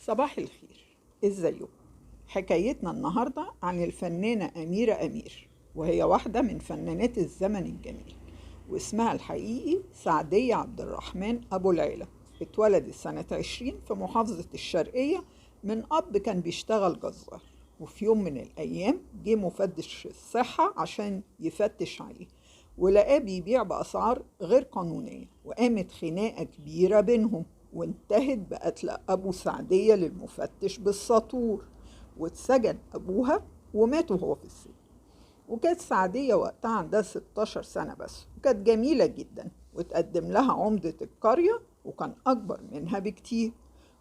صباح الخير، ازيكم؟ حكايتنا النهاردة عن الفنانة أميرة أمير، وهي واحدة من فنانات الزمن الجميل، واسمها الحقيقي سعدية عبد الرحمن أبو العيلة. اتولدت سنة 20 في محافظة الشرقية من أب كان بيشتغل جزار، وفي يوم من الأيام جه مفتش الصحة عشان يفتش عليه، ولقاه بيبيع بأسعار غير قانونية، وقامت خناقة كبيرة بينهم، وانتهت بقتل أبو سعدية للمفتش بالسطور، واتسجن أبوها ومات وهو في السجن. وكانت سعدية وقتها عندها 16 سنة بس، وكانت جميلة جدا، وتقدم لها عمدة القرية وكان أكبر منها بكتير،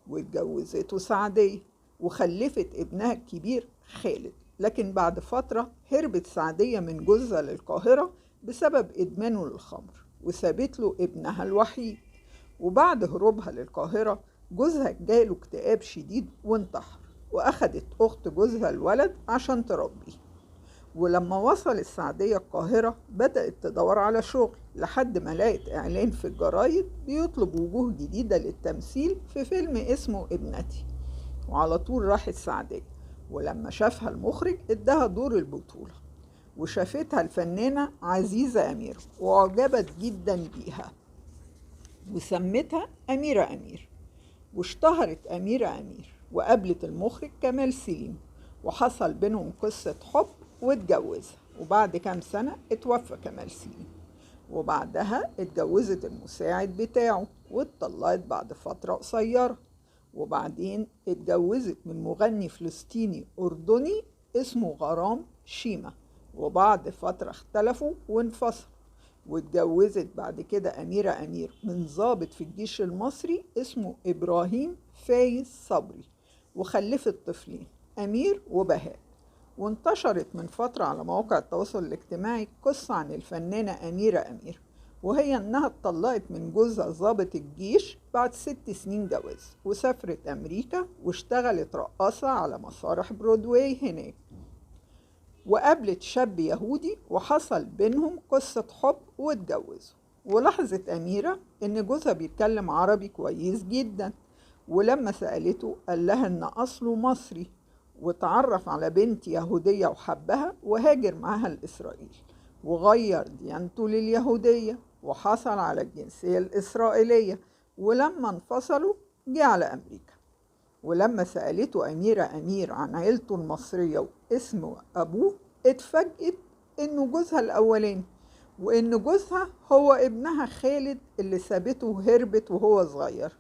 واتجوزته سعدية وخلفت ابنها الكبير خالد. لكن بعد فترة هربت سعدية من جوزها للقاهرة بسبب إدمانه للخمر، وسابت له ابنها الوحيد. وبعد هروبها للقاهرة جوزها جاله اكتئاب شديد وانتحر، وأخدت أخت جوزها الولد عشان تربيه. ولما وصل السعدية القاهرة بدأت تدور على شغل، لحد ما لقت إعلان في الجرايد بيطلب وجوه جديدة للتمثيل في فيلم اسمه ابنتي، وعلى طول راحت السعدية. ولما شافها المخرج اداها دور البطولة، وشافتها الفنانة عزيزة أمير وعجبت جدا بيها وسمتها أميرة أمير. واشتهرت أميرة أمير وقابلت المخرج كمال سليم، وحصل بينهم قصة حب واتجوزها. وبعد كام سنة اتوفى كمال سليم، وبعدها اتجوزت المساعد بتاعه واتطلقت بعد فترة قصيرة. وبعدين اتجوزت من مغني فلسطيني أردني اسمه غرام شيمة، وبعد فترة اختلفوا وانفصلوا. واتجوزت بعد كده أميرة أمير من ضابط في الجيش المصري اسمه إبراهيم فايز صبري، وخلفت طفلين أمير وبهاء. وانتشرت من فترة على مواقع التواصل الاجتماعي قصة عن الفنانة أميرة أمير، وهي إنها اتطلقت من جوزها ضابط الجيش بعد 6 سنين جواز، وسافرت أمريكا واشتغلت رقاصة على مسارح برودواي هناك، وقابلت شاب يهودي وحصل بينهم قصة حب واتجوزوا. ولاحظت أميرة إن جوزها بيتكلم عربي كويس جدا، ولما سألته قال لها إن أصله مصري، وتعرف على بنت يهودية وحبها وهاجر معاها لإسرائيل، وغير ديانته لليهودية وحصل على الجنسية الإسرائيلية. ولما انفصلوا جه على أمريكا. ولما سألته أميرة أمير عن عيلته المصرية واسم أبوه اتفاجئت إنه جوزها الأولاني، وإن جوزها هو ابنها خالد اللي سابته وهربت وهو صغير.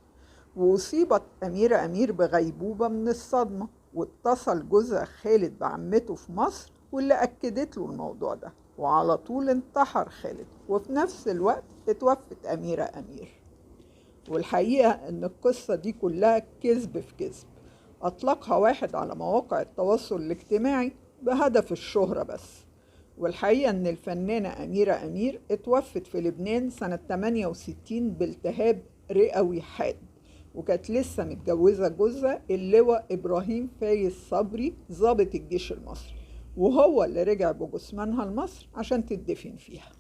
وأصيبت أميرة أمير بغيبوبة من الصدمة، واتصل جوزها خالد بعمته في مصر واللي أكدت له الموضوع ده، وعلى طول انتحر خالد، وفي نفس الوقت اتوفت أميرة أمير. والحقيقة إن القصة دي كلها كذب في كذب، أطلقها واحد على مواقع التواصل الاجتماعي بهدف الشهرة بس. والحقيقة إن الفنانة أميرة أمير اتوفت في لبنان سنة 68 بالتهاب رئوي حاد، وكانت لسه متجوزة جوزها اللواء إبراهيم فايز صبري ضابط الجيش المصري، وهو اللي رجع بجثمانها لمصر عشان تدفن فيها.